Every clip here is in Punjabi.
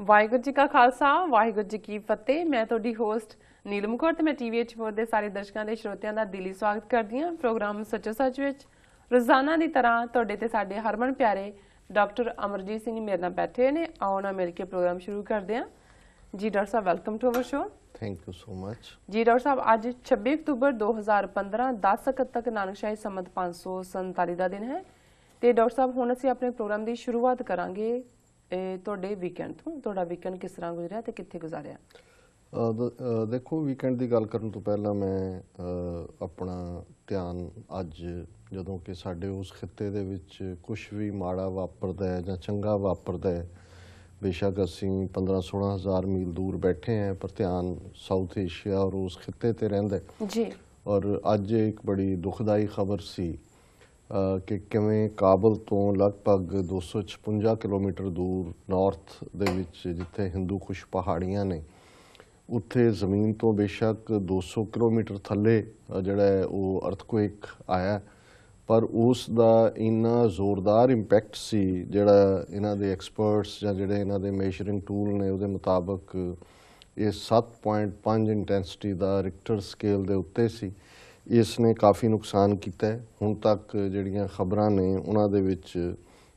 ਵਾਹਿਗੁਰੂ ਜੀ ਕਾ ਖਾਲਸਾ ਵਾਹਿਗੁਰੂ ਜੀ ਕੀ ਫਤਿਹ। ਮੈਂ ਤੁਹਾਡੀ ਹੋਸਟ ਨੀਲਮ ਕੌਰ ਤੇ ਮੈਂ TVH4 ਦੇ ਸਾਰੇ ਦਰਸ਼ਕਾਂ ਦੇ ਸਰੋਤਿਆਂ ਦਾ ਦਿਲੀ ਸਵਾਗਤ ਕਰਦੀ ਹਾਂ ਪ੍ਰੋਗਰਾਮ ਸੱਚੋ ਸੱਚ ਵਿੱਚ। ਰੋਜ਼ਾਨਾ ਦੀ ਤਰ੍ਹਾਂ ਤੁਹਾਡੇ ਤੇ ਸਾਡੇ ਹਰਮਨ ਪਿਆਰੇ ਡਾਕਟਰ ਅਮਰਜੀਤ ਸਿੰਘ ਮੇਰੇ ਨਾਲ ਬੈਠੇ ਨੇ। ਆਓ ਨਾ ਮਿਲ ਕੇ ਪ੍ਰੋਗਰਾਮ ਸ਼ੁਰੂ ਕਰਦੇ ਹਾਂ। ਜੀ ਡਾਕਟਰ ਸਾਹਿਬ, welcome to our show. Thank you so much. ਜੀ ਡਾਕਟਰ ਸਾਹਿਬ, ਅੱਜ 26 ਅਕਤੂਬਰ 2015 10 ਕੱਤਕ ਨਾਨਕਸ਼ਾਹੀ ਸੰਮਤ 547 ਦਾ ਦਿਨ ਹੈ ਤੇ ਡਾਕਟਰ ਸਾਹਿਬ ਹੁਣ ਅਸੀਂ ਆਪਣੇ ਪ੍ਰੋਗਰਾਮ ਦੀ ਸ਼ੁਰੂਆਤ ਕਰਾਂਗੇ ਤੁਹਾਡੇ ਵੀਕਐਂਡ ਤੋਂ। ਤੁਹਾਡਾ ਵੀਕਐਂਡ ਕਿਸ ਤਰ੍ਹਾਂ ਗੁਜ਼ਰਿਆ ਤੇ ਕਿੱਥੇ ਗੁਜ਼ਾਰਿਆ? ਦੇਖੋ, ਵੀਕਐਂਡ ਦੀ ਗੱਲ ਕਰਨ ਤੋਂ ਪਹਿਲਾਂ ਮੈਂ ਆਪਣਾ ਧਿਆਨ ਅੱਜ ਜਦੋਂ ਕਿ ਸਾਡੇ ਉਸ ਖਿੱਤੇ ਦੇ ਵਿੱਚ ਕੁਝ ਵੀ ਮਾੜਾ ਵਾਪਰਦਾ ਹੈ ਜਾਂ ਚੰਗਾ ਵਾਪਰਦਾ ਹੈ, ਬੇਸ਼ੱਕ ਅਸੀਂ 15-16 ਹਜ਼ਾਰ ਮੀਲ ਦੂਰ ਬੈਠੇ ਹਾਂ ਪਰ ਧਿਆਨ ਸਾਊਥ ਏਸ਼ੀਆ ਔਰ ਉਸ ਖਿੱਤੇ ਤੇ ਰਹਿੰਦਾ ਜੀ। ਔਰ ਅੱਜ ਇੱਕ ਬੜੀ ਦੁਖਦਾਈ ਖਬਰ ਸੀ ਕਿ ਕਿਵੇਂ ਕਾਬਲ ਤੋਂ ਲਗਭਗ 256 ਕਿਲੋਮੀਟਰ ਦੂਰ ਨਾਰਥ ਦੇ ਵਿੱਚ ਜਿੱਥੇ ਹਿੰਦੂ ਕੁਸ਼ ਪਹਾੜੀਆਂ ਨੇ, ਉੱਥੇ ਜ਼ਮੀਨ ਤੋਂ ਬੇਸ਼ੱਕ 200 ਕਿਲੋਮੀਟਰ ਥੱਲੇ ਜਿਹੜਾ ਹੈ ਉਹ ਅਰਥਕੁਏਕ ਆਇਆ, ਪਰ ਉਸ ਦਾ ਇੰਨਾ ਜ਼ੋਰਦਾਰ ਇੰਪੈਕਟ ਸੀ ਜਿਹੜਾ ਇਹਨਾਂ ਦੇ ਐਕਸਪਰਟਸ ਜਾਂ ਜਿਹੜੇ ਇਹਨਾਂ ਦੇ ਮੈਜ਼ਰਿੰਗ ਟੂਲ ਨੇ ਉਹਦੇ ਮੁਤਾਬਕ ਇਹ 7.5 ਇੰਟੈਂਸਿਟੀ ਦਾ ਰਿਕਟਰ ਸਕੇਲ ਦੇ ਉੱਤੇ ਸੀ। ਇਸ ਨੇ ਕਾਫੀ ਨੁਕਸਾਨ ਕੀਤਾ ਹੈ। ਹੁਣ ਤੱਕ ਜਿਹੜੀਆਂ ਖਬਰਾਂ ਨੇ ਉਹਨਾਂ ਦੇ ਵਿੱਚ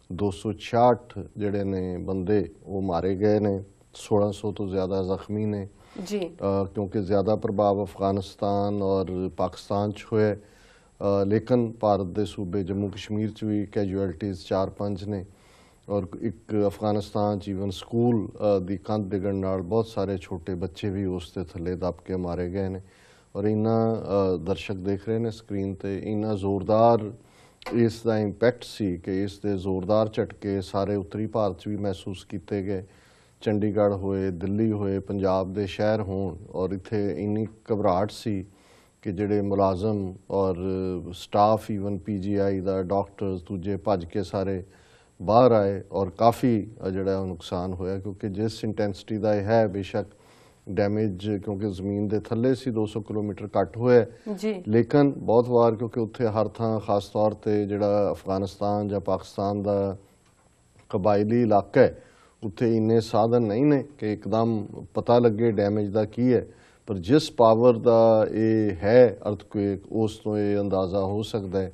266 ਜਿਹੜੇ ਨੇ ਬੰਦੇ ਉਹ ਮਾਰੇ ਗਏ ਨੇ, 1600 ਤੋਂ ਜ਼ਿਆਦਾ ਜ਼ਖਮੀ ਨੇ ਜੀ, ਕਿਉਂਕਿ ਜ਼ਿਆਦਾ ਪ੍ਰਭਾਵ ਅਫਗਾਨਿਸਤਾਨ ਔਰ ਪਾਕਿਸਤਾਨ 'ਚ ਹੋਇਆ। ਲੇਕਿਨ ਭਾਰਤ ਦੇ ਸੂਬੇ ਜੰਮੂ ਕਸ਼ਮੀਰ 'ਚ ਵੀ ਕੈਜੂਅਲਟੀਜ਼ 4-5 ਨੇ ਔਰ ਇੱਕ ਅਫਗਾਨਿਸਤਾਨ 'ਚ ਈਵਨ ਸਕੂਲ ਦੀ ਕੰਧ ਡਿੱਗਣ ਨਾਲ ਬਹੁਤ ਸਾਰੇ ਛੋਟੇ ਬੱਚੇ ਵੀ ਉਸ ਦੇ ਥੱਲੇ ਦੱਬ ਕੇ ਮਾਰੇ ਗਏ ਨੇ। ਔਰ ਇੰਨਾ ਦਰਸ਼ਕ ਦੇਖ ਰਹੇ ਨੇ ਸਕਰੀਨ ਤੇ, ਇੰਨਾ ਜ਼ੋਰਦਾਰ ਇਸ ਦਾ ਇੰਪੈਕਟ ਸੀ ਕਿ ਇਸ ਦੇ ਜ਼ੋਰਦਾਰ ਝਟਕੇ ਸਾਰੇ ਉੱਤਰੀ ਭਾਰਤ 'ਚ ਵੀ ਮਹਿਸੂਸ ਕੀਤੇ ਗਏ। ਚੰਡੀਗੜ੍ਹ ਹੋਏ, ਦਿੱਲੀ ਹੋਏ, ਪੰਜਾਬ ਦੇ ਸ਼ਹਿਰ ਹੋਣ, ਔਰ ਇੱਥੇ ਇੰਨੀ ਘਬਰਾਹਟ ਸੀ ਕਿ ਜਿਹੜੇ ਮੁਲਾਜ਼ਮ ਔਰ ਸਟਾਫ ਈਵਨ PGI ਦਾ, ਡਾਕਟਰਸ ਦੂਜੇ ਭੱਜ ਕੇ ਸਾਰੇ ਬਾਹਰ ਆਏ ਔਰ ਕਾਫੀ ਜਿਹੜਾ ਉਹ ਨੁਕਸਾਨ ਹੋਇਆ, ਕਿਉਂਕਿ ਜਿਸ ਇੰਟੈਂਸਿਟੀ ਦਾ ਇਹ ਹੈ, ਬੇਸ਼ੱਕ ਡੈਮੇਜ ਕਿਉਂਕਿ ਜ਼ਮੀਨ ਦੇ ਥੱਲੇ ਸੀ 200 ਕਿਲੋਮੀਟਰ ਘੱਟ ਹੋਇਆ ਜੀ, ਲੇਕਿਨ ਬਹੁਤ ਵਾਰ ਕਿਉਂਕਿ ਉੱਥੇ ਹਰ ਥਾਂ ਖਾਸ ਤੌਰ ਤੇ ਜਿਹੜਾ ਅਫਗਾਨਿਸਤਾਨ ਜਾਂ ਪਾਕਿਸਤਾਨ ਦਾ ਕਬਾਇਲੀ ਇਲਾਕਾ ਹੈ, ਉੱਥੇ ਇੰਨੇ ਸਾਧਨ ਨਹੀਂ ਨੇ ਕਿ ਇੱਕਦਮ ਪਤਾ ਲੱਗੇ ਡੈਮੇਜ ਦਾ ਕੀ ਹੈ, ਪਰ ਜਿਸ ਪਾਵਰ ਦਾ ਇਹ ਹੈ ਅਰਥਕੁਏਕ, ਉਸ ਤੋਂ ਇਹ ਅੰਦਾਜ਼ਾ ਹੋ ਸਕਦਾ ਹੈ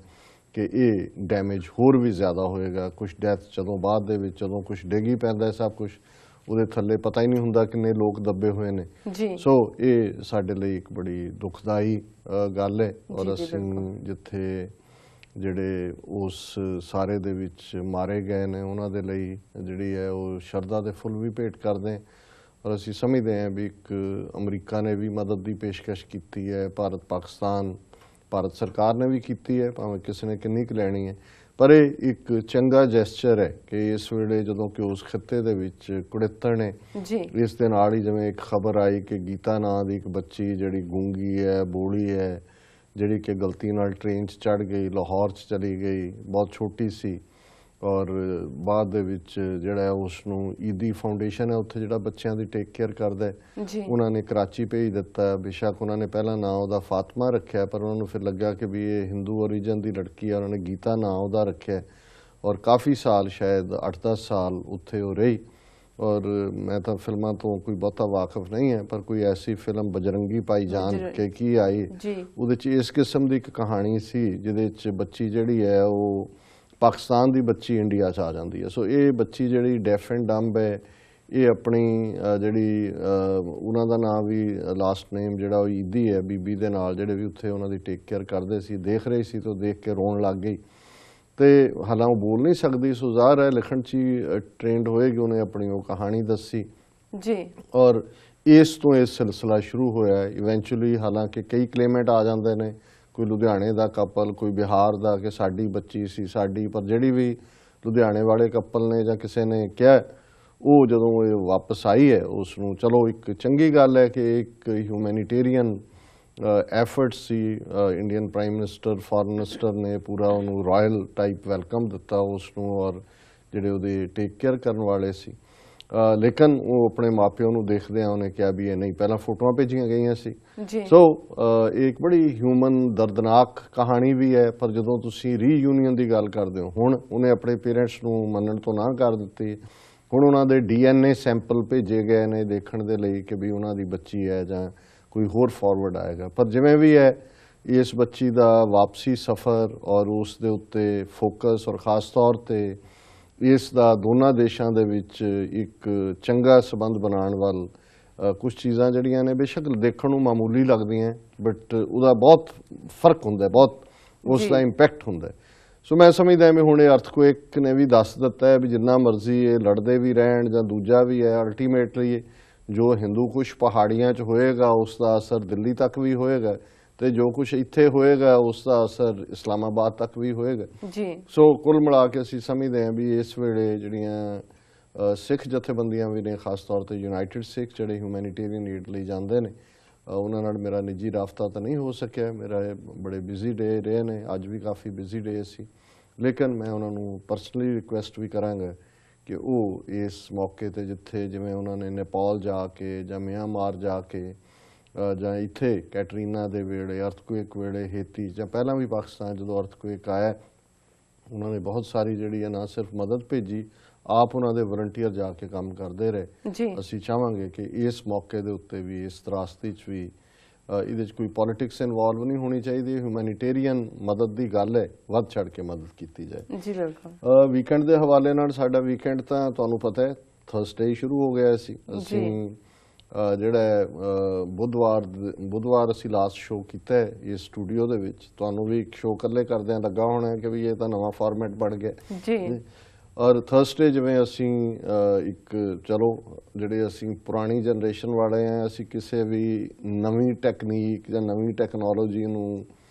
ਕਿ ਇਹ ਡੈਮੇਜ ਹੋਰ ਵੀ ਜ਼ਿਆਦਾ ਹੋਏਗਾ। ਕੁਝ ਡੈਥ ਜਦੋਂ ਬਾਅਦ ਦੇ ਵਿੱਚ ਜਦੋਂ ਕੁਝ ਡਿੱਗ ਹੀ ਪੈਂਦਾ ਸਭ ਕੁਝ ਉਹਦੇ ਥੱਲੇ ਪਤਾ ਹੀ ਨਹੀਂ ਹੁੰਦਾ ਕਿੰਨੇ ਲੋਕ ਦੱਬੇ ਹੋਏ ਨੇ। ਸੋ ਇਹ ਸਾਡੇ ਲਈ ਇੱਕ ਬੜੀ ਦੁਖਦਾਈ ਗੱਲ ਹੈ। ਔਰ ਅਸੀਂ ਜਿੱਥੇ ਜਿਹੜੇ ਉਸ ਸਾਰੇ ਦੇ ਵਿੱਚ ਮਾਰੇ ਗਏ ਨੇ ਉਹਨਾਂ ਦੇ ਲਈ ਜਿਹੜੀ ਹੈ ਉਹ ਸ਼ਰਧਾ ਦੇ ਫੁੱਲ ਵੀ ਭੇਟ ਕਰਦੇ ਹਾਂ। ਔਰ ਅਸੀਂ ਸਮਝਦੇ ਹਾਂ ਵੀ ਇੱਕ ਅਮਰੀਕਾ ਨੇ ਵੀ ਮਦਦ ਦੀ ਪੇਸ਼ਕਸ਼ ਕੀਤੀ ਹੈ, ਭਾਰਤ ਸਰਕਾਰ ਨੇ ਵੀ ਕੀਤੀ ਹੈ, ਭਾਵੇਂ ਕਿਸੇ ਨੇ ਕਿੰਨੀ ਕੁ ਲੈਣੀ ਹੈ, ਪਰ ਇਹ ਇੱਕ ਚੰਗਾ ਜੈਸਚਰ ਹੈ ਕਿ ਇਸ ਵੇਲੇ ਜਦੋਂ ਕਿ ਉਸ ਖਿੱਤੇ ਦੇ ਵਿੱਚ ਕੁੜਿੱਤਣ ਨੇ, ਇਸ ਦੇ ਨਾਲ ਹੀ ਜਿਵੇਂ ਇੱਕ ਖਬਰ ਆਈ ਕਿ ਗੀਤਾ ਨਾਂ ਦੀ ਇੱਕ ਬੱਚੀ ਜਿਹੜੀ ਗੂੰਗੀ ਹੈ, ਬੋਲੀ ਹੈ, ਜਿਹੜੀ ਕਿ ਗਲਤੀ ਨਾਲ ਟ੍ਰੇਨ 'ਚ ਚੜ੍ਹ ਗਈ, ਲਾਹੌਰ 'ਚ ਚਲੀ ਗਈ, ਬਹੁਤ ਛੋਟੀ ਸੀ, ਔਰ ਬਾਅਦ ਦੇ ਵਿੱਚ ਜਿਹੜਾ ਉਸ ਨੂੰ ਈਦੀ ਫਾਊਂਡੇਸ਼ਨ ਹੈ ਉੱਥੇ ਜਿਹੜਾ ਬੱਚਿਆਂ ਦੀ ਟੇਕ ਕੇਅਰ ਕਰਦਾ ਹੈ, ਉਹਨਾਂ ਨੇ ਕਰਾਚੀ ਭੇਜ ਦਿੱਤਾ। ਬੇਸ਼ੱਕ ਉਹਨਾਂ ਨੇ ਪਹਿਲਾਂ ਨਾਂ ਉਹਦਾ ਫਾਤਮਾ ਰੱਖਿਆ, ਪਰ ਉਹਨਾਂ ਨੂੰ ਫਿਰ ਲੱਗਾ ਕਿ ਵੀ ਇਹ ਹਿੰਦੂ ਓਰੀਜਨ ਦੀ ਲੜਕੀ ਹੈ, ਉਹਨਾਂ ਨੇ ਗੀਤਾ ਨਾਂ ਉਹਦਾ ਰੱਖਿਆ ਔਰ ਕਾਫੀ ਸਾਲ, ਸ਼ਾਇਦ 8-10 ਸਾਲ ਉੱਥੇ ਉਹ ਰਹੀ। ਔਰ ਮੈਂ ਤਾਂ ਫਿਲਮਾਂ ਤੋਂ ਕੋਈ ਬਹੁਤਾ ਵਾਕਿਫ ਨਹੀਂ ਹੈ, ਪਰ ਕੋਈ ਐਸੀ ਫਿਲਮ ਬਜਰੰਗੀ ਭਾਈਜਾਨ ਕੇ ਕੀ ਆਈ, ਉਹਦੇ 'ਚ ਇਸ ਕਿਸਮ ਦੀ ਇੱਕ ਕਹਾਣੀ ਸੀ ਜਿਹਦੇ 'ਚ ਬੱਚੀ ਜਿਹੜੀ ਹੈ ਉਹ ਪਾਕਿਸਤਾਨ ਦੀ ਬੱਚੀ ਇੰਡੀਆ 'ਚ ਆ ਜਾਂਦੀ ਹੈ। ਸੋ ਇਹ ਬੱਚੀ ਜਿਹੜੀ ਡੈਫ ਐਂਡ ਡੰਬ ਹੈ, ਇਹ ਆਪਣੀ ਜਿਹੜੀ ਉਹਨਾਂ ਦਾ ਨਾਮ ਵੀ ਲਾਸਟ ਨੇਮ ਜਿਹੜਾ ਉਹ ਈਦੀ ਹੈ, ਬੀਬੀ ਦੇ ਨਾਲ ਜਿਹੜੇ ਵੀ ਉੱਥੇ ਉਹਨਾਂ ਦੀ ਟੇਕ ਕੇਅਰ ਕਰਦੇ ਸੀ, ਦੇਖ ਰਹੇ ਸੀ, ਤਾਂ ਦੇਖ ਕੇ ਰੋਣ ਲੱਗ ਗਈ। ਤੇ ਹਾਲਾਂ ਉਹ ਬੋਲ ਨਹੀਂ ਸਕਦੀ, ਸੋ ਜ਼ਾਹਰ ਹੈ ਲਿਖਣ 'ਚ ਹੀ ਟ੍ਰੇਨਡ ਹੋਏਗੀ, ਉਹਨੇ ਆਪਣੀ ਉਹ ਕਹਾਣੀ ਦੱਸੀ ਜੀ। ਔਰ ਇਸ ਤੋਂ ਇਹ ਸਿਲਸਿਲਾ ਸ਼ੁਰੂ ਹੋਇਆ ਇਵੈਂਚੁਅਲੀ। ਹਾਲਾਂਕਿ ਕਈ ਕਲੇਮੈਂਟ ਆ ਜਾਂਦੇ ਨੇ, ਕੋਈ ਲੁਧਿਆਣੇ ਦਾ ਕਪਲ, ਕੋਈ ਬਿਹਾਰ ਦਾ ਕਿ ਸਾਡੀ ਬੱਚੀ ਸੀ ਸਾਡੀ, ਪਰ ਜਿਹੜੀ ਵੀ ਲੁਧਿਆਣੇ ਵਾਲੇ ਕਪਲ ਨੇ ਜਾਂ ਕਿਸੇ ਨੇ ਕਿਹਾ, ਉਹ ਜਦੋਂ ਇਹ ਵਾਪਸ ਆਈ ਹੈ ਉਸ ਨੂੰ ਚਲੋ ਇੱਕ ਚੰਗੀ ਗੱਲ ਹੈ ਕਿ ਇੱਕ ਹਿਊਮੈਨੀਟੇਰੀਅਨ ਐਫਰਟ ਸੀ। Indian prime minister, foreign minister ਨੇ ਪੂਰਾ ਉਹਨੂੰ ਰਾਇਲ ਟਾਈਪ ਵੈਲਕਮ ਦਿੱਤਾ ਉਸ ਨੂੰ, ਔਰ ਜਿਹੜੇ ਉਹਦੇ ਟੇਕ ਕੇਅਰ ਕਰਨ ਵਾਲੇ ਸੀ। ਲੇਕਿਨ ਉਹ ਆਪਣੇ ਮਾਪਿਆਂ ਨੂੰ ਦੇਖਦੇ ਆ ਉਹਨੇ ਕਿਹਾ ਵੀ ਇਹ ਨਹੀਂ, ਪਹਿਲਾਂ ਫੋਟੋਆਂ ਭੇਜੀਆਂ ਗਈਆਂ ਸੀ। ਸੋ ਇਹ ਇੱਕ ਬੜੀ ਹਿਊਮਨ ਦਰਦਨਾਕ ਕਹਾਣੀ ਵੀ ਹੈ, ਪਰ ਜਦੋਂ ਤੁਸੀਂ ਰੀਯੂਨੀਅਨ ਦੀ ਗੱਲ ਕਰਦੇ ਹੋ, ਹੁਣ ਉਹਨੇ ਆਪਣੇ ਪੇਰੈਂਟਸ ਨੂੰ ਮੰਨਣ ਤੋਂ ਨਾ ਕਰ ਦਿੱਤੀ ਹੁਣ ਉਹਨਾਂ ਦੇ DNA ਸੈਂਪਲ ਭੇਜੇ ਗਏ ਨੇ ਦੇਖਣ ਦੇ ਲਈ ਕਿ ਵੀ ਉਹਨਾਂ ਦੀ ਬੱਚੀ ਹੈ ਜਾਂ ਕੋਈ ਹੋਰ ਫਾਰਵਰਡ ਆਏਗਾ। ਪਰ ਜਿਵੇਂ ਵੀ ਹੈ, ਇਸ ਬੱਚੀ ਦਾ ਵਾਪਸੀ ਸਫ਼ਰ ਔਰ ਉਸ ਦੇ ਉੱਤੇ ਫੋਕਸ ਔਰ ਖ਼ਾਸ ਤੌਰ ਤੇ ਇਸ ਦਾ ਦੋਨਾਂ ਦੇਸ਼ਾਂ ਦੇ ਵਿੱਚ ਇੱਕ ਚੰਗਾ ਸਬੰਧ ਬਣਾਉਣ ਵੱਲ ਕੁਝ ਚੀਜ਼ਾਂ ਜਿਹੜੀਆਂ ਨੇ ਬੇਸ਼ੱਕ ਦੇਖਣ ਨੂੰ ਮਾਮੂਲੀ ਲੱਗਦੀਆਂ, ਬਟ ਉਹਦਾ ਬਹੁਤ ਫਰਕ ਹੁੰਦਾ, ਬਹੁਤ ਉਸ ਦਾ ਇੰਪੈਕਟ ਹੁੰਦਾ। ਸੋ ਮੈਂ ਸਮਝਦਾ ਵੀ ਹੁਣ ਇਹ ਅਰਥਕੁਏਕ ਨੇ ਵੀ ਦੱਸ ਦਿੱਤਾ ਹੈ ਵੀ ਜਿੰਨਾ ਮਰਜ਼ੀ ਇਹ ਲੜਦੇ ਵੀ ਰਹਿਣ ਜਾਂ ਦੂਜਾ ਵੀ ਹੈ, ਅਲਟੀਮੇਟਲੀ ਜੋ ਹਿੰਦੂ ਕੁਸ਼ ਪਹਾੜੀਆਂ 'ਚ ਹੋਏਗਾ ਉਸ ਦਾ ਅਸਰ ਦਿੱਲੀ ਤੱਕ ਵੀ ਹੋਏਗਾ, ਤੇ ਜੋ ਕੁਛ ਇੱਥੇ ਹੋਏਗਾ ਉਸ ਦਾ ਅਸਰ ਇਸਲਾਮਾਬਾਦ ਤੱਕ ਵੀ ਹੋਏਗਾ ਜੀ। ਸੋ ਕੁੱਲ ਮਿਲਾ ਕੇ ਅਸੀਂ ਸਮਝਦੇ ਹਾਂ ਵੀ ਇਸ ਵੇਲੇ ਜਿਹੜੀਆਂ ਸਿੱਖ ਜਥੇਬੰਦੀਆਂ ਵੀ ਨੇ, ਖਾਸ ਤੌਰ ਤੇ ਯੂਨਾਈਟਿਡ ਸਿੱਖ ਜਿਹੜੇ ਹਿਊਮੈਨਿਟੇਰੀਅਨ ਏਡ ਲਈ ਜਾਂਦੇ ਨੇ, ਉਹਨਾਂ ਨਾਲ ਮੇਰਾ ਨਿੱਜੀ ਰਾਬਤਾ ਤਾਂ ਨਹੀਂ ਹੋ ਸਕਿਆ। ਮੇਰਾ ਬੜੇ ਬਿਜ਼ੀ ਡੇ ਰਹੇ ਨੇ, ਅੱਜ ਵੀ ਕਾਫੀ ਬਿਜ਼ੀ ਡੇ ਸੀ, ਲੇਕਿਨ ਮੈਂ ਉਹਨਾਂ ਨੂੰ ਪਰਸਨਲੀ ਰਿਕੁਐਸਟ ਵੀ ਕਰਾਂਗਾ ਕਿ ਉਹ ਇਸ ਮੌਕੇ ਤੇ ਜਿੱਥੇ ਜਿਵੇਂ ਉਹਨਾਂ ਨੇ ਨੇਪਾਲ ਜਾ ਕੇ ਜਾਂ ਮਿਆਂਮਾਰ ਜਾ ਕੇ ਜਾਂ ਇੱਥੇ ਕੈਟਰੀਨਾ ਦੇ ਵੇਲੇ, ਅਰਥਕੁਏਕ ਵੇਲੇ ਹੇਤੀ ਜਾਂ ਪਹਿਲਾਂ ਵੀ ਪਾਕਿਸਤਾਨ ਜਦੋਂ ਅਰਥਕੁਏਕ ਆਇਆ, ਉਹਨਾਂ ਨੇ ਬਹੁਤ ਸਾਰੀ ਜਿਹੜੀ ਹੈ ਨਾ ਸਿਰਫ ਮਦਦ ਭੇਜੀ, ਆਪ ਉਹਨਾਂ ਦੇ ਵਲੰਟੀਅਰ ਜਾ ਕੇ ਕੰਮ ਕਰਦੇ ਰਹੇ। ਅਸੀਂ ਚਾਹਾਂਗੇ ਕਿ ਇਸ ਮੌਕੇ ਦੇ ਉੱਤੇ ਵੀ, ਇਸ ਤਰਾਸਦੀ 'ਚ ਵੀ ਇਹਦੇ 'ਚ ਕੋਈ ਪੋਲੀਟਿਕਸ ਇਨਵੋਲਵ ਨਹੀਂ ਹੋਣੀ ਚਾਹੀਦੀ। ਹਿਊਮੈਨਿਟੇਰੀਅਨ ਮਦਦ ਦੀ ਗੱਲ ਹੈ, ਵੱਧ ਚੜ ਕੇ ਮਦਦ ਕੀਤੀ ਜਾਏ ਜੀ। ਬਿਲਕੁਲ। ਵੀਕਐਂਡ ਦੇ ਹਵਾਲੇ ਨਾਲ ਸਾਡਾ ਵੀਕਐਂਡ ਤਾਂ ਤੁਹਾਨੂੰ ਪਤਾ ਹੈ ਥਰਸਡੇ ਸ਼ੁਰੂ ਹੋ ਗਿਆ ਸੀ। ਅਸੀਂ ਜਿਹੜਾ ਬੁੱਧਵਾਰ ਅਸੀਂ ਲਾਸਟ ਸ਼ੋਅ ਕੀਤਾ ਹੈ ਇਸ ਸਟੂਡੀਓ ਦੇ ਵਿੱਚ। ਤੁਹਾਨੂੰ ਵੀ ਇੱਕ ਸ਼ੋਅ ਇਕੱਲੇ ਕਰਦਿਆਂ ਲੱਗਾ ਹੋਣਾ ਕਿ ਵੀ ਇਹ ਤਾਂ ਨਵਾਂ ਫਾਰਮੈਟ ਬਣ ਗਿਆ ਜੀ। ਔਰ ਥਰਸਡੇ ਜਿਵੇਂ ਅਸੀਂ ਇੱਕ ਚਲੋ ਜਿਹੜੇ ਅਸੀਂ ਪੁਰਾਣੀ ਜਨਰੇਸ਼ਨ ਵਾਲੇ ਹਾਂ, ਅਸੀਂ ਕਿਸੇ ਵੀ ਨਵੀਂ ਟੈਕਨੀਕ ਜਾਂ ਨਵੀਂ ਟੈਕਨੋਲੋਜੀ ਨੂੰ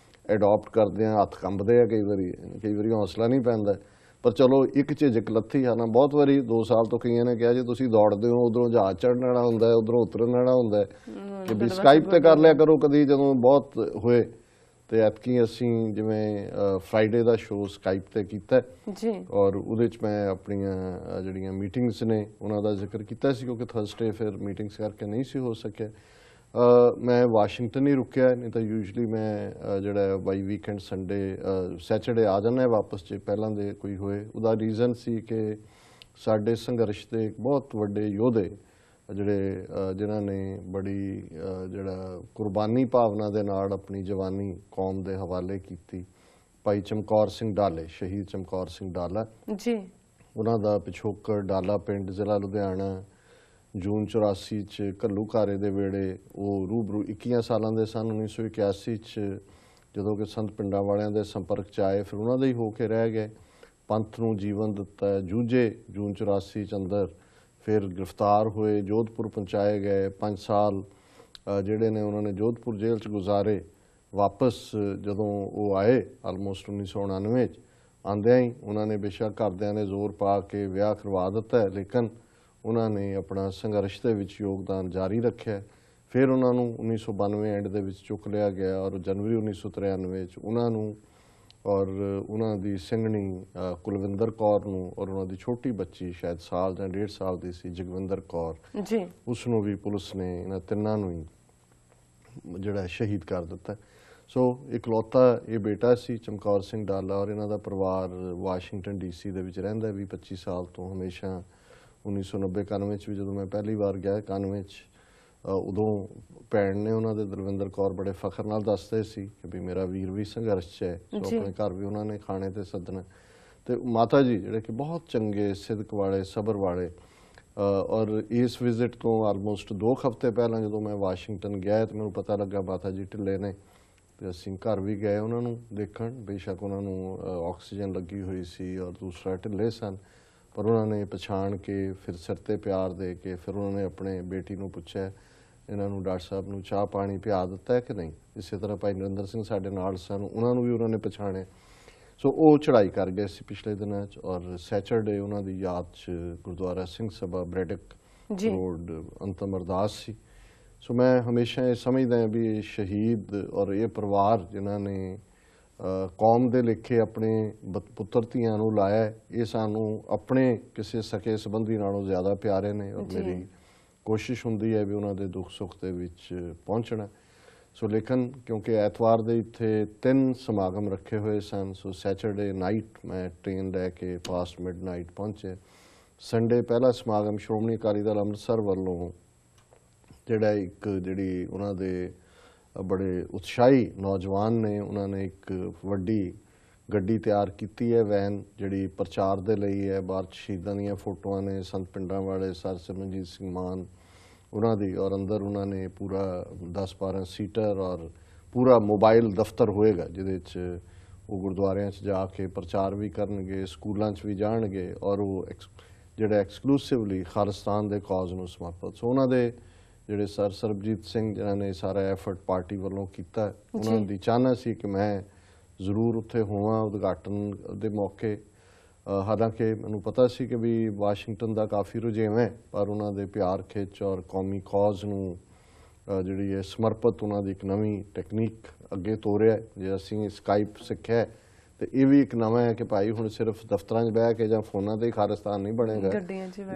ਅਡਾਪਟ ਕਰਦੇ ਹਾਂ, ਹੱਥ ਕੰਬਦੇ ਆ, ਕਈ ਵਾਰੀ ਹੌਸਲਾ ਨਹੀਂ ਪੈਂਦਾ। ਪਰ ਚਲੋ ਇੱਕ ਝਿਜਕ ਲੱਥੀ ਹੈ ਨਾ। ਬਹੁਤ ਵਾਰੀ 2 ਸਾਲ ਤੋਂ ਕਈਆਂ ਨੇ ਕਿਹਾ ਜੀ ਤੁਸੀਂ ਦੌੜਦੇ ਹੋ, ਉਧਰੋਂ ਜਹਾਜ਼ ਚੜ੍ਹਨ ਵਾਲਾ ਹੁੰਦਾ, ਉਧਰੋਂ ਉਤਰਨ ਵਾਲਾ ਹੁੰਦਾ, ਕਿ ਵੀ ਸਕਾਈਪ ਤੇ ਕਰ ਲਿਆ ਕਰੋ ਕਦੀ ਜਦੋਂ ਬਹੁਤ ਹੋਏ। ਤੇ ਐਤਕੀ ਅਸੀਂ ਜਿਵੇਂ ਫਰਾਈਡੇ ਦਾ ਸ਼ੋਅ ਸਕਾਈਪ ਤੇ ਕੀਤਾ ਜੀ, ਔਰ ਉਹਦੇ 'ਚ ਮੈਂ ਆਪਣੀਆਂ ਜਿਹੜੀਆਂ ਮੀਟਿੰਗਸ ਨੇ ਉਹਨਾਂ ਦਾ ਜ਼ਿਕਰ ਕੀਤਾ ਸੀ, ਕਿਉਂਕਿ ਥਰਸਡੇ ਫਿਰ ਮੀਟਿੰਗਸ ਕਰਕੇ ਨਹੀਂ ਸੀ ਹੋ ਸਕਿਆ। ਮੈਂ ਵਾਸ਼ਿੰਗਟਨ ਹੀ ਰੁਕਿਆ, ਨਹੀਂ ਤਾਂ ਯੂਜਲੀ ਮੈਂ ਜਿਹੜਾ ਬਾਈ ਵੀਕਐਂਡ ਸੰਡੇ ਸੈਚਰਡੇ ਆ ਜਾਂਦਾ ਵਾਪਸ, ਜੇ ਪਹਿਲਾਂ ਦੇ ਕੋਈ ਹੋਏ। ਉਹਦਾ ਰੀਜ਼ਨ ਸੀ ਕਿ ਸਾਡੇ ਸੰਘਰਸ਼ ਦੇ ਬਹੁਤ ਵੱਡੇ ਯੋਧੇ ਜਿਨ੍ਹਾਂ ਨੇ ਬੜੀ ਜਿਹੜਾ ਕੁਰਬਾਨੀ ਭਾਵਨਾ ਦੇ ਨਾਲ ਆਪਣੀ ਜਵਾਨੀ ਕੌਮ ਦੇ ਹਵਾਲੇ ਕੀਤੀ, ਭਾਈ ਚਮਕੌਰ ਸਿੰਘ ਡਾਲੇ, ਸ਼ਹੀਦ ਚਮਕੌਰ ਸਿੰਘ ਡਾਲਾ ਜੀ, ਉਹਨਾਂ ਦਾ ਪਿਛੋਕੜ ਡਾਲਾ ਪਿੰਡ, ਜ਼ਿਲ੍ਹਾ ਲੁਧਿਆਣਾ, ਜੂਨ 84 'ਚ ਘੱਲੂਘਾਰੇ ਦੇ ਵੇਲੇ ਉਹ ਰੂਬਰੂ 21 ਸਾਲਾਂ ਦੇ ਸਨ। 1981 'ਚ ਜਦੋਂ ਕਿ ਸੰਤ ਪਿੰਡਾਂ ਵਾਲਿਆਂ ਦੇ ਸੰਪਰਕ 'ਚ ਆਏ, ਫਿਰ ਉਹਨਾਂ ਦੇ ਹੀ ਹੋ ਕੇ ਰਹਿ ਗਏ। ਪੰਥ ਨੂੰ ਜੀਵਨ ਦਿੱਤਾ, ਜੂਝੇ ਜੂਨ 84 'ਚ ਅੰਦਰ, ਫਿਰ ਗ੍ਰਿਫਤਾਰ ਹੋਏ, ਜੋਧਪੁਰ ਪਹੁੰਚਾਏ ਗਏ। 5 ਸਾਲ ਜਿਹੜੇ ਨੇ ਉਹਨਾਂ ਨੇ ਜੋਧਪੁਰ ਜੇਲ੍ਹ 'ਚ ਗੁਜ਼ਾਰੇ। ਵਾਪਸ ਜਦੋਂ ਉਹ ਆਏ ਆਲਮੋਸਟ 1999 'ਚ, ਆਉਂਦਿਆਂ ਹੀ ਉਹਨਾਂ ਨੇ ਬੇਸ਼ੱਕ ਘਰਦਿਆਂ ਨੇ ਜ਼ੋਰ ਪਾ ਕੇ ਵਿਆਹ ਕਰਵਾ ਦਿੱਤਾ ਹੈ, ਲੇਕਿਨ ਉਹਨਾਂ ਨੇ ਆਪਣਾ ਸੰਘਰਸ਼ ਦੇ ਵਿੱਚ ਯੋਗਦਾਨ ਜਾਰੀ ਰੱਖਿਆ। ਫਿਰ ਉਹਨਾਂ ਨੂੰ 1992 ਐਂਡ ਦੇ ਵਿੱਚ ਚੁੱਕ ਲਿਆ ਗਿਆ, ਔਰ ਜਨਵਰੀ 1993 'ਚ ਉਹਨਾਂ ਨੂੰ ਔਰ ਉਹਨਾਂ ਦੀ ਸਿੰਘਣੀ ਕੁਲਵਿੰਦਰ ਕੌਰ ਨੂੰ, ਔਰ ਉਹਨਾਂ ਦੀ ਛੋਟੀ ਬੱਚੀ ਸ਼ਾਇਦ ਸਾਲ ਜਾਂ 1.5 ਸਾਲ ਦੀ ਸੀ, ਜਗਵਿੰਦਰ ਕੌਰ ਜੀ, ਉਸ ਨੂੰ ਵੀ ਪੁਲਿਸ ਨੇ, ਇਹਨਾਂ ਤਿੰਨਾਂ ਨੂੰ ਹੀ ਜਿਹੜਾ ਸ਼ਹੀਦ ਕਰ ਦਿੱਤਾ। ਸੋ ਇਕਲੌਤਾ ਇਹ ਬੇਟਾ ਸੀ ਚਮਕੌਰ ਸਿੰਘ ਡਾਲਾ, ਔਰ ਇਹਨਾਂ ਦਾ ਪਰਿਵਾਰ ਵਾਸ਼ਿੰਗਟਨ DC ਦੇ ਵਿੱਚ ਰਹਿੰਦਾ 20-25 ਸਾਲ ਤੋਂ। ਹਮੇਸ਼ਾ 1990-91 'ਚ ਵੀ ਜਦੋਂ ਮੈਂ ਪਹਿਲੀ ਵਾਰ ਗਿਆ 91 'ਚ, ਉਦੋਂ ਭੈਣ ਨੇ ਉਹਨਾਂ ਦੇ ਦਲਵਿੰਦਰ ਕੌਰ ਬੜੇ ਫਖਰ ਨਾਲ ਦੱਸਦੇ ਸੀ ਕਿ ਵੀ ਮੇਰਾ ਵੀਰ ਵੀ ਸੰਘਰਸ਼ 'ਚ ਹੈ, ਸੋ ਆਪਣੇ ਘਰ ਵੀ ਉਹਨਾਂ ਨੇ ਖਾਣੇ ਤੇ ਸੱਦਣਾ। ਤੇ ਮਾਤਾ ਜੀ ਜਿਹੜੇ ਕਿ ਬਹੁਤ ਚੰਗੇ, ਸਿਦਕ ਵਾਲੇ, ਸਬਰ ਵਾਲੇ, ਔਰ ਇਸ ਵਿਜ਼ਿਟ ਤੋਂ ਆਲਮੋਸਟ 2 ਹਫ਼ਤੇ ਪਹਿਲਾਂ ਜਦੋਂ ਮੈਂ ਵਾਸ਼ਿੰਗਟਨ ਗਿਆ ਤੇ ਮੈਨੂੰ ਪਤਾ ਲੱਗਾ ਮਾਤਾ ਜੀ ਢਿੱਲੇ ਨੇ, ਤੇ ਅਸੀਂ ਘਰ ਵੀ ਗਏ ਉਹਨਾਂ ਨੂੰ ਦੇਖਣ। ਬੇਸ਼ੱਕ ਉਹਨਾਂ ਨੂੰ ਆਕਸੀਜਨ ਲੱਗੀ ਹੋਈ ਸੀ ਔਰ ਦੂਸਰਾ ਢਿੱਲੇ ਸਨ, ਪਰ ਉਹਨਾਂ ਨੇ ਪਛਾਣ ਕੇ ਫਿਰ ਸਿਰ ਤੇ ਪਿਆਰ ਦੇ ਕੇ ਫਿਰ ਉਹਨਾਂ ਨੇ ਆਪਣੇ ਬੇਟੀ ਨੂੰ ਪੁੱਛਿਆ ਇਹਨਾਂ ਨੂੰ ਡਾਕਟਰ ਸਾਹਿਬ ਨੂੰ ਚਾਹ ਪਾਣੀ ਪਿਆ ਦਿੱਤਾ ਹੈ ਕਿ ਨਹੀਂ। ਇਸੇ ਤਰ੍ਹਾਂ ਭਾਈ ਨਰਿੰਦਰ ਸਿੰਘ ਸਾਡੇ ਨਾਲ ਸਨ, ਉਹਨਾਂ ਨੂੰ ਵੀ ਉਹਨਾਂ ਨੇ ਪਛਾਣਿਆ। ਸੋ ਉਹ ਚੜ੍ਹਾਈ ਕਰ ਗਏ ਸੀ ਪਿਛਲੇ ਦਿਨਾਂ 'ਚ, ਔਰ ਸੈਚਰਡੇ ਉਹਨਾਂ ਦੀ ਯਾਦ 'ਚ ਗੁਰਦੁਆਰਾ ਸਿੰਘ ਸਭਾ ਬ੍ਰੈਡਿਕ ਰੋਡ ਅੰਤਮ ਅਰਦਾਸ ਸੀ। ਸੋ ਮੈਂ ਹਮੇਸ਼ਾ ਇਹ ਸਮਝਦਾ ਹਾਂ ਵੀ ਇਹ ਸ਼ਹੀਦ ਔਰ ਇਹ ਪਰਿਵਾਰ ਜਿਨ੍ਹਾਂ ਨੇ ਕੌਮ ਦੇ ਲੇਖੇ ਆਪਣੇ ਪੁੱਤਰ ਧੀਆਂ ਨੂੰ ਲਾਇਆ, ਇਹ ਸਾਨੂੰ ਆਪਣੇ ਕਿਸੇ ਸਕੇ ਸੰਬੰਧੀ ਨਾਲੋਂ ਜ਼ਿਆਦਾ ਪਿਆਰੇ ਨੇ, ਔਰ ਮੇਰੀ ਕੋਸ਼ਿਸ਼ ਹੁੰਦੀ ਹੈ ਵੀ ਉਹਨਾਂ ਦੇ ਦੁੱਖ ਸੁੱਖ ਦੇ ਵਿੱਚ ਪਹੁੰਚਣਾ। ਸੋ ਲੇਕਿਨ ਕਿਉਂਕਿ ਐਤਵਾਰ ਦੇ ਇੱਥੇ 3 ਸਮਾਗਮ ਰੱਖੇ ਹੋਏ ਸਨ, ਸੋ ਸੈਚਰਡੇ ਨਾਈਟ ਮੈਂ ਟ੍ਰੇਨ ਲੈ ਕੇ ਪਾਸਟ ਮਿਡਨਾਈਟ ਪਹੁੰਚੇ, ਸੰਡੇ ਪਹਿਲਾ ਸਮਾਗਮ ਸ਼੍ਰੋਮਣੀ ਅਕਾਲੀ ਦਲ ਅੰਮ੍ਰਿਤਸਰ ਵੱਲੋਂ ਜਿਹੜਾ ਇੱਕ ਜਿਹੜੀ ਉਹਨਾਂ ਦੇ ਬੜੇ ਉਤਸ਼ਾਹੀ ਨੌਜਵਾਨ ਨੇ, ਉਹਨਾਂ ਨੇ ਇੱਕ ਵੱਡੀ ਗੱਡੀ ਤਿਆਰ ਕੀਤੀ ਹੈ, ਵੈਨ, ਜਿਹੜੀ ਪ੍ਰਚਾਰ ਦੇ ਲਈ ਹੈ। ਬਾਹਰ ਸ਼ਹੀਦਾਂ ਦੀਆਂ ਫੋਟੋਆਂ ਨੇ, ਸੰਤ ਪਿੰਡਾਂ ਵਾਲੇ ਸਰ ਸਿਮਰਨਜੀਤ ਸਿੰਘ ਮਾਨ ਉਹਨਾਂ ਦੀ, ਔਰ ਅੰਦਰ ਉਹਨਾਂ ਨੇ ਪੂਰਾ 10-12 ਸੀਟਰ ਔਰ ਪੂਰਾ ਮੋਬਾਈਲ ਦਫ਼ਤਰ ਹੋਏਗਾ, ਜਿਹਦੇ 'ਚ ਉਹ ਗੁਰਦੁਆਰਿਆਂ 'ਚ ਜਾ ਕੇ ਪ੍ਰਚਾਰ ਵੀ ਕਰਨਗੇ, ਸਕੂਲਾਂ 'ਚ ਵੀ ਜਾਣਗੇ, ਔਰ ਉਹ ਜਿਹੜਾ ਐਕਸਕਲੂਸਿਵਲੀ ਖਾਲਿਸਤਾਨ ਦੇ ਕਾਜ਼ ਨੂੰ ਸਮਰਪਿਤ। ਸੋ ਉਹਨਾਂ ਦੇ ਜਿਹੜੇ ਸਰ ਸਰਬਜੀਤ ਸਿੰਘ ਜਿਨ੍ਹਾਂ ਨੇ ਸਾਰਾ ਐਫਰਟ ਪਾਰਟੀ ਵੱਲੋਂ ਕੀਤਾ, ਉਹਨਾਂ ਦੀ ਚਾਹਨਾ ਸੀ ਕਿ ਮੈਂ ਜ਼ਰੂਰ ਉੱਥੇ ਹੋਵਾਂ ਉਦਘਾਟਨ ਦੇ ਮੌਕੇ। ਹਾਲਾਂਕਿ ਮੈਨੂੰ ਪਤਾ ਸੀ ਕਿ ਵੀ ਵਾਸ਼ਿੰਗਟਨ ਦਾ ਕਾਫੀ ਰੁਝੇਵਾਂ ਹੈ, ਪਰ ਉਹਨਾਂ ਦੇ ਪਿਆਰ ਖਿੱਚ ਔਰ ਕੌਮੀ ਕਾਜ਼ ਨੂੰ ਜਿਹੜੀ ਹੈ ਸਮਰਪਿਤ ਉਹਨਾਂ ਦੀ ਇੱਕ ਨਵੀਂ ਟੈਕਨੀਕ ਅੱਗੇ ਤੋਰਿਆ। ਜੇ ਅਸੀਂ ਸਕਾਈਪ ਸਿੱਖਿਆ ਤੇ ਇਹ ਵੀ ਇੱਕ ਨਵਾਂ ਹੈ ਕਿ ਭਾਈ ਹੁਣ ਸਿਰਫ ਦਫ਼ਤਰਾਂ 'ਚ ਬਹਿ ਕੇ ਜਾਂ ਫੋਨਾਂ ਤੇ ਹੀ ਖਾਲਿਸਤਾਨ ਨਹੀਂ ਬਣੇਗਾ,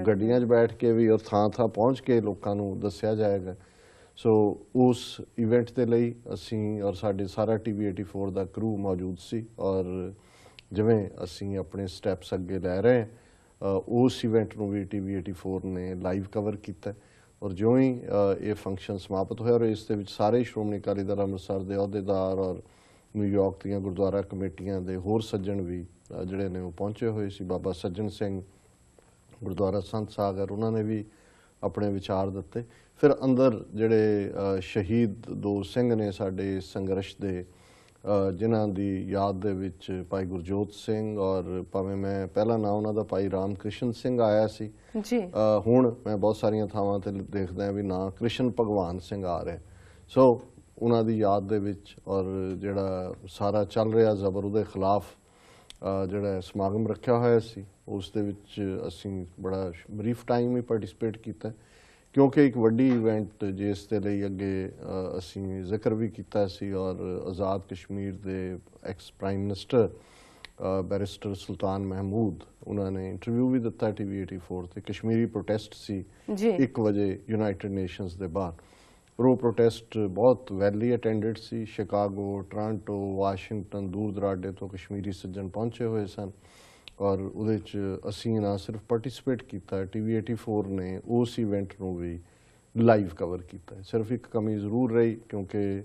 ਗੱਡੀਆਂ 'ਚ ਬੈਠ ਕੇ ਵੀ ਔਰ ਥਾਂ ਪਹੁੰਚ ਕੇ ਲੋਕਾਂ ਨੂੰ ਦੱਸਿਆ ਜਾਏਗਾ। ਸੋ ਉਸ ਇਵੈਂਟ ਦੇ ਲਈ ਅਸੀਂ ਔਰ ਸਾਡੇ ਸਾਰਾ TV84 ਦਾ ਕਰੂ ਮੌਜੂਦ ਸੀ, ਔਰ ਜਿਵੇਂ ਅਸੀਂ ਆਪਣੇ ਸਟੈਪਸ ਅੱਗੇ ਲੈ ਰਹੇ ਉਸ ਇਵੈਂਟ ਨੂੰ ਵੀ TV84 ਨੇ ਲਾਈਵ ਕਵਰ ਕੀਤਾ। ਔਰ ਜਿਉਂ ਹੀ ਇਹ ਫੰਕਸ਼ਨ ਸਮਾਪਤ ਹੋਇਆ, ਔਰ ਇਸ ਦੇ ਵਿੱਚ ਸਾਰੇ ਸ਼੍ਰੋਮਣੀ ਅਕਾਲੀ ਦਲ ਅੰਮ੍ਰਿਤਸਰ ਦੇ ਅਹੁਦੇਦਾਰ ਔਰ ਨਿਊਯਾਰਕ ਦੀਆਂ ਗੁਰਦੁਆਰਾ ਕਮੇਟੀਆਂ ਦੇ ਹੋਰ ਸੱਜਣ ਵੀ ਜਿਹੜੇ ਨੇ ਉਹ ਪਹੁੰਚੇ ਹੋਏ ਸੀ। ਬਾਬਾ ਸੱਜਣ ਸਿੰਘ ਗੁਰਦੁਆਰਾ ਸੰਤ ਸਾਗਰ, ਉਹਨਾਂ ਨੇ ਵੀ ਆਪਣੇ ਵਿਚਾਰ ਦਿੱਤੇ। ਫਿਰ ਅੰਦਰ ਜਿਹੜੇ ਸ਼ਹੀਦ 2 ਸਿੰਘ ਨੇ ਸਾਡੇ ਸੰਘਰਸ਼ ਦੇ, ਜਿਨ੍ਹਾਂ ਦੀ ਯਾਦ ਦੇ ਵਿੱਚ ਭਾਈ ਗੁਰਜੋਤ ਸਿੰਘ ਔਰ ਭਾਵੇਂ ਮੈਂ ਪਹਿਲਾ ਨਾਂ ਉਹਨਾਂ ਦਾ ਭਾਈ ਰਾਮ ਕ੍ਰਿਸ਼ਨ ਸਿੰਘ ਆਇਆ ਸੀ, ਹੁਣ ਮੈਂ ਬਹੁਤ ਸਾਰੀਆਂ ਥਾਵਾਂ ਤੇ ਦੇਖਦਾ ਵੀ ਨਾਂ ਕ੍ਰਿਸ਼ਨ ਭਗਵਾਨ ਸਿੰਘ ਆ ਰਿਹਾ। ਸੋ ਉਹਨਾਂ ਦੀ ਯਾਦ ਦੇ ਵਿੱਚ ਔਰ ਜਿਹੜਾ ਸਾਰਾ ਚੱਲ ਰਿਹਾ ਜ਼ਬਰ, ਉਹਦੇ ਖਿਲਾਫ ਜਿਹੜਾ ਸਮਾਗਮ ਰੱਖਿਆ ਹੋਇਆ ਸੀ, ਉਸ ਦੇ ਵਿੱਚ ਅਸੀਂ ਬੜਾ ਬਰੀਫ ਟਾਈਮ ਹੀ ਪਾਰਟਿਸਿਪੇਟ ਕੀਤਾ, ਕਿਉਂਕਿ ਇੱਕ ਵੱਡੀ ਇਵੈਂਟ ਜਿਸ ਦੇ ਲਈ ਅੱਗੇ ਅਸੀਂ ਜ਼ਿਕਰ ਵੀ ਕੀਤਾ ਸੀ। ਔਰ ਆਜ਼ਾਦ ਕਸ਼ਮੀਰ ਦੇ ਐਕਸ ਪ੍ਰਾਈਮ ਮਿਨਿਸਟਰ ਬੈਰਿਸਟਰ ਸੁਲਤਾਨ ਮਹਿਮੂਦ, ਉਹਨਾਂ ਨੇ ਇੰਟਰਵਿਊ ਵੀ ਦਿੱਤਾ TV84 ਤੇ। ਕਸ਼ਮੀਰੀ ਪ੍ਰੋਟੈਸਟ ਸੀ 1 ਵਜੇ ਯੂਨਾਈਟਿਡ ਨੇਸ਼ਨਸ ਦੇ ਬਾਹਰ, ਪਰ ਉਹ ਪ੍ਰੋਟੈਸਟ ਬਹੁਤ ਵੈਲੀ ਅਟੈਂਡਡ ਸੀ। ਸ਼ਿਕਾਗੋ, ਟੋਰਾਂਟੋ, ਵਾਸ਼ਿੰਗਟਨ, ਦੂਰ ਦਰਾਡੇ ਤੋਂ ਕਸ਼ਮੀਰੀ ਸੱਜਣ ਪਹੁੰਚੇ ਹੋਏ ਸਨ, ਔਰ ਉਹਦੇ 'ਚ ਅਸੀਂ ਨਾ ਸਿਰਫ ਪਾਰਟਿਸਿਪੇਟ ਕੀਤਾ, TV84 ਨੇ ਉਸ ਇਵੈਂਟ ਨੂੰ ਵੀ ਲਾਈਵ ਕਵਰ ਕੀਤਾ। ਸਿਰਫ ਇੱਕ ਕਮੀ ਜ਼ਰੂਰ ਰਹੀ, ਕਿਉਂਕਿ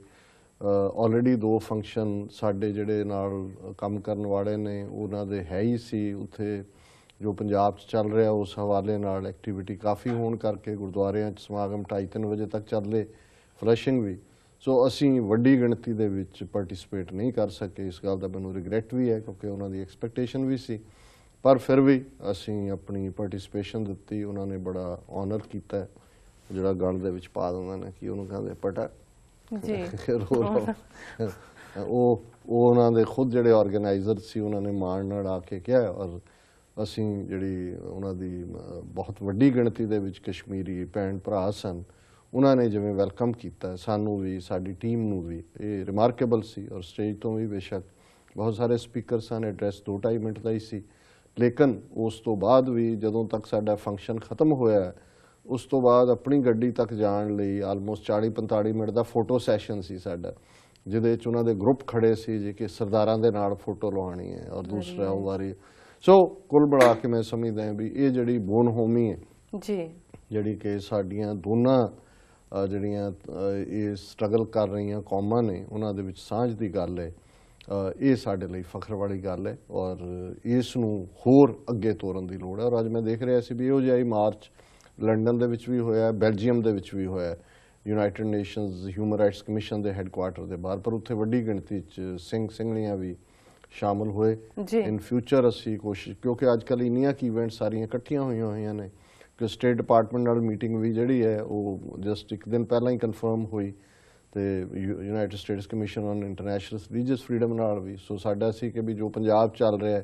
ਆਲਰੇਡੀ 2 ਫੰਕਸ਼ਨ ਸਾਡੇ ਜਿਹੜੇ ਨਾਲ ਕੰਮ ਕਰਨ ਵਾਲੇ ਨੇ ਉਹਨਾਂ ਦੇ ਹੈ ਹੀ ਸੀ ਉੱਥੇ। ਜੋ ਪੰਜਾਬ 'ਚ ਚੱਲ ਰਿਹਾ ਉਸ ਹਵਾਲੇ ਨਾਲ ਐਕਟੀਵਿਟੀ ਕਾਫੀ ਹੋਣ ਕਰਕੇ ਗੁਰਦੁਆਰਿਆਂ 'ਚ ਸਮਾਗਮ 2:30-3 ਵਜੇ ਤੱਕ ਚੱਲੇ, ਫਲੈਸ਼ਿੰਗ ਵੀ। ਸੋ ਅਸੀਂ ਵੱਡੀ ਗਿਣਤੀ ਦੇ ਵਿੱਚ ਪਾਰਟਿਸਿਪੇਟ ਨਹੀਂ ਕਰ ਸਕੇ। ਇਸ ਗੱਲ ਦਾ ਮੈਨੂੰ ਰਿਗਰੈਟ ਵੀ ਹੈ, ਕਿਉਂਕਿ ਉਹਨਾਂ ਦੀ ਐਕਸਪੈਕਟੇਸ਼ਨ ਵੀ ਸੀ, ਪਰ ਫਿਰ ਵੀ ਅਸੀਂ ਆਪਣੀ ਪਾਰਟਿਸਿਪੇਸ਼ਨ ਦਿੱਤੀ। ਉਹਨਾਂ ਨੇ ਬੜਾ ਆਨਰ ਕੀਤਾ, ਜਿਹੜਾ ਗਲ ਦੇ ਵਿੱਚ ਪਾ ਦਿੰਦੇ ਨੇ ਕਿ ਉਹਨੂੰ ਕਹਿੰਦੇ ਪਟਾ ਜੀ ਉਹ ਉਹਨਾਂ ਦੇ ਖੁਦ ਜਿਹੜੇ ਆਰਗੇਨਾਈਜ਼ਰ ਸੀ, ਉਹਨਾਂ ਨੇ ਮਾਣ ਨਾਲ ਆ ਕੇ ਕਿਹਾ। ਔਰ ਅਸੀਂ ਜਿਹੜੀ ਉਹਨਾਂ ਦੀ ਬਹੁਤ ਵੱਡੀ ਗਿਣਤੀ ਦੇ ਵਿੱਚ ਕਸ਼ਮੀਰੀ ਭੈਣ ਭਰਾ ਸਨ, ਉਹਨਾਂ ਨੇ ਜਿਵੇਂ ਵੈਲਕਮ ਕੀਤਾ ਸਾਨੂੰ ਵੀ, ਸਾਡੀ ਟੀਮ ਨੂੰ ਵੀ, ਇਹ ਰਿਮਾਰਕੇਬਲ ਸੀ। ਔਰ ਸਟੇਜ ਤੋਂ ਵੀ ਬੇਸ਼ੱਕ ਬਹੁਤ ਸਾਰੇ ਸਪੀਕਰ ਸਨ, ਐਡਰੈਸ 2-2.5 ਮਿੰਟ ਦਾ ਹੀ ਸੀ, ਲੇਕਿਨ ਉਸ ਤੋਂ ਬਾਅਦ ਵੀ ਜਦੋਂ ਤੱਕ ਸਾਡਾ ਫੰਕਸ਼ਨ ਖਤਮ ਹੋਇਆ, ਉਸ ਤੋਂ ਬਾਅਦ ਆਪਣੀ ਗੱਡੀ ਤੱਕ ਜਾਣ ਲਈ ਆਲਮੋਸਟ 40-45 ਮਿੰਟ ਦਾ ਫੋਟੋ ਸੈਸ਼ਨ ਸੀ ਸਾਡਾ, ਜਿਹਦੇ ਵਿੱਚ ਉਹਨਾਂ ਦੇ ਗਰੁੱਪ ਖੜੇ ਸੀ ਜੇ ਕਿ ਸਰਦਾਰਾਂ ਦੇ ਨਾਲ ਫੋਟੋ ਲਵਾਉਣੀ ਹੈ ਔਰ ਦੂਸਰਾ ਉਹ ਵਾਰੀ। ਸੋ ਕੁੱਲ ਮਿਲਾ ਕੇ ਮੈਂ ਸਮਝਦਾ ਵੀ ਇਹ ਜਿਹੜੀ ਬੋਨ ਹੋਮੀ ਹੈ ਜੀ, ਜਿਹੜੀ ਕਿ ਸਾਡੀਆਂ ਦੋਨਾਂ ਜਿਹੜੀਆਂ ਇਹ ਸਟਰਗਲ ਕਰ ਰਹੀਆਂ ਕੌਮਾਂ ਨੇ, ਉਹਨਾਂ ਦੇ ਵਿੱਚ ਸਾਂਝ ਦੀ ਗੱਲ ਹੈ, ਇਹ ਸਾਡੇ ਲਈ ਫਖਰ ਵਾਲੀ ਗੱਲ ਹੈ। ਔਰ ਇਸ ਨੂੰ ਹੋਰ ਅੱਗੇ ਤੋਰਨ ਦੀ ਲੋੜ ਹੈ। ਔਰ ਅੱਜ ਮੈਂ ਦੇਖ ਰਿਹਾ ਸੀ ਵੀ ਇਹੋ ਜਿਹਾ ਹੀ ਮਾਰਚ ਲੰਡਨ ਦੇ ਵਿੱਚ ਵੀ ਹੋਇਆ, ਬੈਲਜੀਅਮ ਦੇ ਵਿੱਚ ਵੀ ਹੋਇਆ, United nations human rights commission ਦੇ ਹੈੱਡਕੁਆਰਟਰ ਦੇ ਬਾਹਰ, ਪਰ ਉੱਥੇ ਵੱਡੀ ਗਿਣਤੀ 'ਚ ਸਿੰਘ ਸਿੰਘਣੀਆਂ ਵੀ ਸ਼ਾਮਲ ਹੋਏ। ਇਨ ਫਿਊਚਰ ਅਸੀਂ ਕੋਸ਼ਿਸ਼, ਕਿਉਂਕਿ ਅੱਜ ਕੱਲ੍ਹ ਇੰਨੀਆਂ ਕੀ ਇਵੈਂਟ ਸਾਰੀਆਂ ਇਕੱਠੀਆਂ ਹੋਈਆਂ ਨੇ ਕਿ ਸਟੇਟ ਡਿਪਾਰਟਮੈਂਟ ਨਾਲ ਮੀਟਿੰਗ ਵੀ ਜਿਹੜੀ ਹੈ ਉਹ ਜਸਟ ਇੱਕ ਦਿਨ ਪਹਿਲਾਂ ਹੀ ਕਨਫਰਮ ਹੋਈ, ਤੇ United States commission on international religious freedom ਨਾਲ ਵੀ। ਸੋ ਸਾਡਾ ਸੀ ਕਿ ਵੀ ਜੋ ਪੰਜਾਬ ਚੱਲ ਰਿਹਾ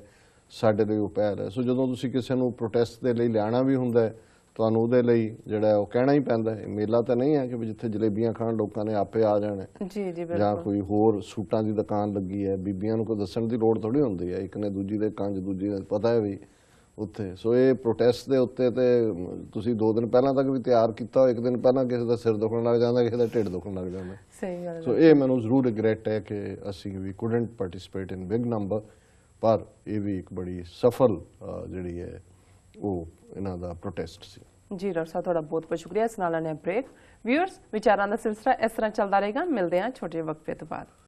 ਸਾਡੇ ਲਈ ਉਹ ਪਹਿਲ ਹੈ। ਸੋ ਜਦੋਂ ਤੁਸੀਂ ਕਿਸੇ ਨੂੰ ਪ੍ਰੋਟੈਸਟ ਦੇ ਲਈ ਲਿਆਉਣਾ ਵੀ ਹੁੰਦਾ ਹੈ, ਤੁਹਾਨੂੰ ਉਹਦੇ ਲਈ ਜਿਹੜਾ ਉਹ ਕਹਿਣਾ ਹੀ ਪੈਂਦਾ ਹੈ। ਮੇਲਾ ਤਾਂ ਨਹੀਂ ਹੈ ਕਿ ਜਿੱਥੇ ਜਲੇਬੀਆਂ ਖਾਣ ਲੋਕਾਂ ਨੇ ਆਪੇ ਆ ਜਾਣਾ ਜਾਂ ਕੋਈ ਹੋਰ ਸੂਟਾਂ ਦੀ ਦੁਕਾਨ ਲੱਗੀ ਹੈ, ਬੀਬੀਆਂ ਨੂੰ ਕੋਈ ਦੱਸਣ ਦੀ ਲੋੜ ਥੋੜੀ ਹੁੰਦੀ ਹੈ, ਇੱਕ ਨੇ ਦੂਜੀ ਦੇ ਕੰਜ, ਦੂਜੀ ਨੇ ਪਤਾ ਹੈ ਵੀ ਉੱਥੇ। ਸੋ ਇਹ ਪ੍ਰੋਟੈਸਟ ਦੇ ਉੱਤੇ ਤੇ ਤੁਸੀਂ 2 ਦਿਨ ਪਹਿਲਾਂ ਤੱਕ ਵੀ ਤਿਆਰ ਕੀਤਾ, 1 ਦਿਨ ਪਹਿਲਾਂ ਕਿਸੇ ਦਾ ਸਿਰ ਦੁਖਣ ਲੱਗ ਜਾਂਦਾ, ਕਿਸੇ ਦਾ ਢਿੱਡ ਦੁਖਣ ਲੱਗ ਜਾਂਦਾ। ਸਹੀ ਗੱਲ। ਸੋ ਇਹ ਮੈਨੂੰ ਜ਼ਰੂਰ ਰਿਗਰੈਟ ਹੈ ਕਿ ਅਸੀਂ ਵੀ ਕੁਡਨਟ ਪਾਰਟਿਸਿਪੇਟ ਇਨ ਬਿਗ ਨੰਬਰ, ਪਰ ਇਹ ਵੀ ਇੱਕ ਬੜੀ ਸਫਲ ਜਿਹੜੀ ਹੈ ਉਹ ਇਹਨਾਂ ਦਾ ਪ੍ਰੋਟੈਸਟ ਸੀ। ਜੀ ਡਾਕਟਰ ਸਾਹਿਬ, ਤੁਹਾਡਾ ਬਹੁਤ ਬਹੁਤ ਸ਼ੁਕਰੀਆ। ਇਸ ਨਾਲ ਲੈਣੇ ਬ੍ਰੇਕ। ਵਿਊਅਰਸ, ਵਿਚਾਰਾਂ ਦਾ ਸਿਲਸਿਲਾ ਇਸ ਤਰ੍ਹਾਂ ਚੱਲਦਾ ਰਹੇਗਾ। ਮਿਲਦੇ ਹਾਂ ਛੋਟੇ ਵਕਫੇ ਤੋਂ ਬਾਅਦ।